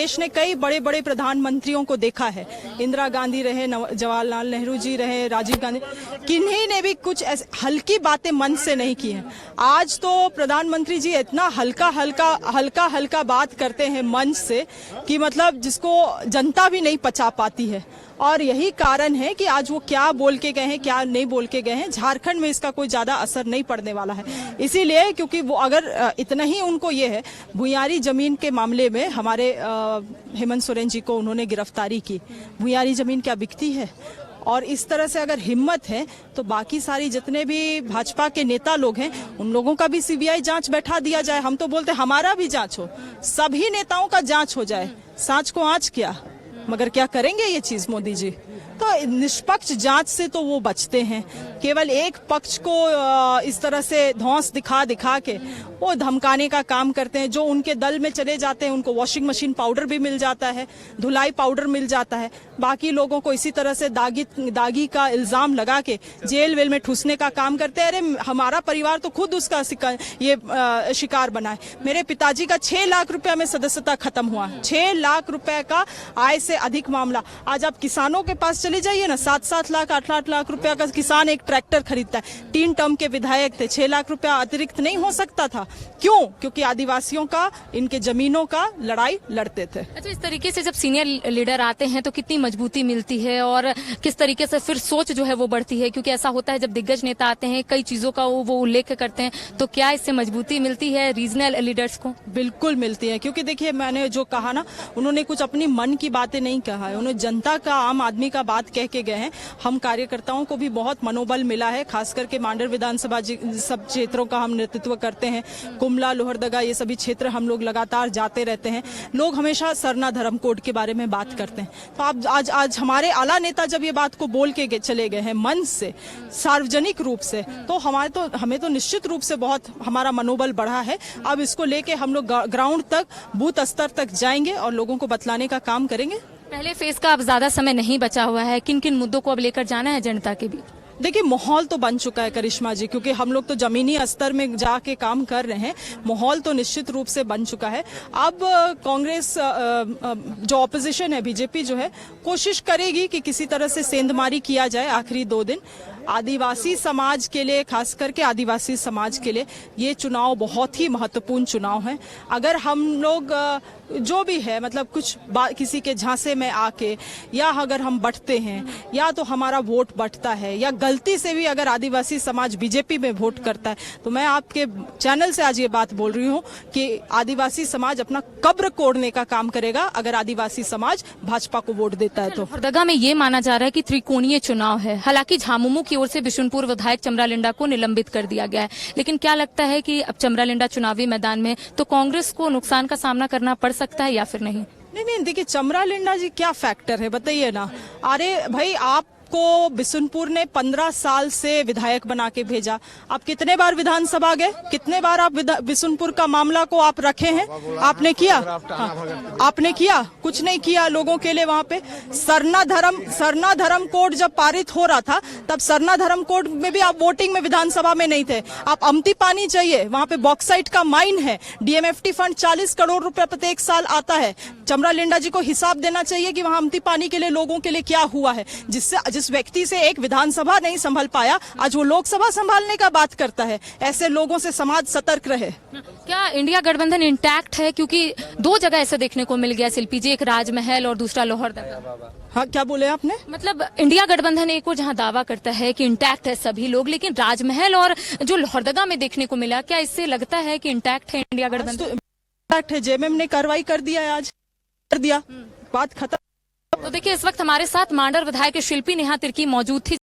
देश ने कई बड़े बड़े प्रधानमंत्रियों को देखा है, इंदिरा गांधी रहे, जवाहरलाल नेहरू जी रहे, राजीव गांधी, किन्हीं ने भी कुछ ऐसे हल्की बातें मन से नहीं की हैं। आज तो प्रधानमंत्री जी इतना हल्का हल्का बात करते हैं मन से कि मतलब जिसको जनता भी नहीं पचा पाती है। और यही कारण है कि आज वो क्या बोल के गए हैं, क्या नहीं बोल के गए हैं। झारखंड में इसका कोई ज्यादा असर नहीं पड़ने वाला है, इसीलिए क्योंकि वो अगर इतना ही उनको ये है, भुयारी जमीन के मामले में हमारे हेमंत सोरेन जी को उन्होंने गिरफ्तारी की। भुयारी जमीन क्या बिकती है? और इस तरह से अगर हिम्मत है तो बाकी सारी जितने भी भाजपा के नेता लोग हैं उन लोगों का भी सीबीआई जांच बैठा दिया जाए। हम तो बोलते हमारा भी जांच हो, सभी नेताओं का जांच हो जाए। सांच को आंच क्या, मगर क्या करेंगे ये चीज मोदी जी? तो निष्पक्ष जांच से तो वो बचते हैं। केवल एक पक्ष को इस तरह से धौंस दिखा के वो धमकाने का काम करते हैं। जो उनके दल में चले जाते हैं उनको वॉशिंग मशीन पाउडर भी मिल जाता है, धुलाई पाउडर मिल जाता है। बाकी लोगों को इसी तरह से दागी का इल्जाम लगा के जेल वेल में ठूसने का काम करते हैं। अरे हमारा परिवार तो खुद उसका शिकार बना है। मेरे पिताजी का 6 लाख रुपया में सदस्यता खत्म हुआ, 6 लाख रुपए का आय से अधिक मामला। आज आप किसानों के पास चले जाइए ना, 7-7 लाख 8-8 लाख रुपया का किसान एक ट्रैक्टर खरीदता है। 3 टर्म के विधायक थे, 6 लाख रुपया अतिरिक्त नहीं हो सकता था? क्यों? क्योंकि आदिवासियों का, इनके जमीनों का लड़ाई लड़ते थे। अच्छा, इस तरीके से जब सीनियर लीडर आते हैं तो कितनी मजबूती मिलती है और किस तरीके से फिर सोच जो है वो बढ़ती है? क्योंकि ऐसा होता है जब दिग्गज नेता आते हैं कई चीजों का वो उल्लेख करते हैं, तो क्या इससे मजबूती मिलती है रीजनल लीडर्स को? बिल्कुल मिलती है, क्योंकि देखिए मैंने जो कहा ना, उन्होंने कुछ अपनी मन की बातें नहीं कहा है, उन्होंने जनता का, आम आदमी का बात कह के गए हैं। हम कार्यकर्ताओं को भी बहुत मनोबल मिला है, खास करके मांडर विधानसभा सब क्षेत्रों का हम नेतृत्व करते हैं। कुमला, लोहरदगा, ये सभी क्षेत्र हम लोग लगातार जाते रहते हैं। लोग हमेशा सरना धर्म कोड के बारे में बात करते हैं। तो आप आज हमारे आला नेता जब ये बात को बोल के चले गए हैं मन से, सार्वजनिक रूप से, तो हमें तो निश्चित रूप से बहुत हमारा मनोबल बढ़ा है। अब इसको लेके हम लोग ग्राउंड तक, बूथ स्तर तक जाएंगे और लोगों को बतलाने का काम करेंगे। पहले फेज का अब ज्यादा समय नहीं बचा हुआ है, किन किन मुद्दों को अब लेकर जाना है जनता के बीच? देखिए माहौल तो बन चुका है करिश्मा जी, क्योंकि हम लोग तो जमीनी स्तर में जाके काम कर रहे हैं। माहौल तो निश्चित रूप से बन चुका है। अब कांग्रेस जो ऑपोजिशन है, बीजेपी जो है, कोशिश करेगी कि किसी तरह से सेंधमारी किया जाए आखिरी 2 दिन। आदिवासी समाज के लिए, खास करके आदिवासी समाज के लिए ये चुनाव बहुत ही महत्वपूर्ण चुनाव है। अगर हम लोग जो भी है, मतलब कुछ किसी के झांसे में आके, या अगर हम बंटते हैं, या तो हमारा वोट बंटता है, या गलती से भी अगर आदिवासी समाज बीजेपी में वोट करता है, तो मैं आपके चैनल से आज ये बात बोल रही हूँ कि आदिवासी समाज अपना कब्र कोड़ने का काम करेगा अगर आदिवासी समाज भाजपा को वोट देता है। तो लोहरदगा में ये माना जा रहा है कि त्रिकोणीय चुनाव है। हालांकि झामुमो की ओर से बिशुनपुर विधायक चमरालिंडा को निलंबित कर दिया गया है, लेकिन क्या लगता है कि अब चमरालिंडा चुनावी मैदान में तो कांग्रेस को नुकसान का सामना करना पड़ सकता है या फिर नहीं? नहीं, देखिए चमरालिंडा जी क्या फैक्टर है बताइए ना। अरे भाई, आपको बिशुनपुर ने 15 साल से विधायक बना के भेजा। आप कितने बार विधानसभा गए? कितने बार आप बिशुनपुर का मामला को आप रखे हैं? आपने किया? हाँ, आपने किया? कुछ नहीं किया लोगों के लिए। वहाँ पे सरना धर्म कोड जब पारित हो रहा था, तब सरना धर्म कोड में भी आप वोटिंग में विधानसभा में नहीं थे। आप अमती पानी चाहिए, वहाँ पे बॉक्साइट का माइन है, डीएमएफटी फंड 40 करोड़ रुपया प्रत्येक साल आता है। चमरालिंडा जी को हिसाब देना चाहिए कि वहाँ अमती पानी के लिए लोगों के लिए क्या हुआ है। जिस व्यक्ति से एक विधानसभा नहीं संभल पाया, आज वो लोकसभा संभालने का बात करता है। ऐसे लोगों से समाज सतर्क रहे। क्या इंडिया गठबंधन इंटैक्ट है? क्योंकि 2 जगह ऐसे देखने को मिल गया शिल्पी जी, एक राजमहल और दूसरा लोहरदगा। हाँ, क्या बोले आपने? मतलब इंडिया गठबंधन एक और जहां दावा करता है कि इंटैक्ट है सभी लोग, लेकिन राजमहल और जो लोहरदगा में देखने को मिला, क्या इससे लगता है कि इंटैक्ट है इंडिया गठबंधन? तो इंटैक्ट है। जेएमएम ने कार्रवाई कर दिया है, आज कर दिया, बात खत्म। तो देखिए, इस वक्त हमारे साथ मांडर विधायक शिल्पी नेहा तिर्की मौजूद थी।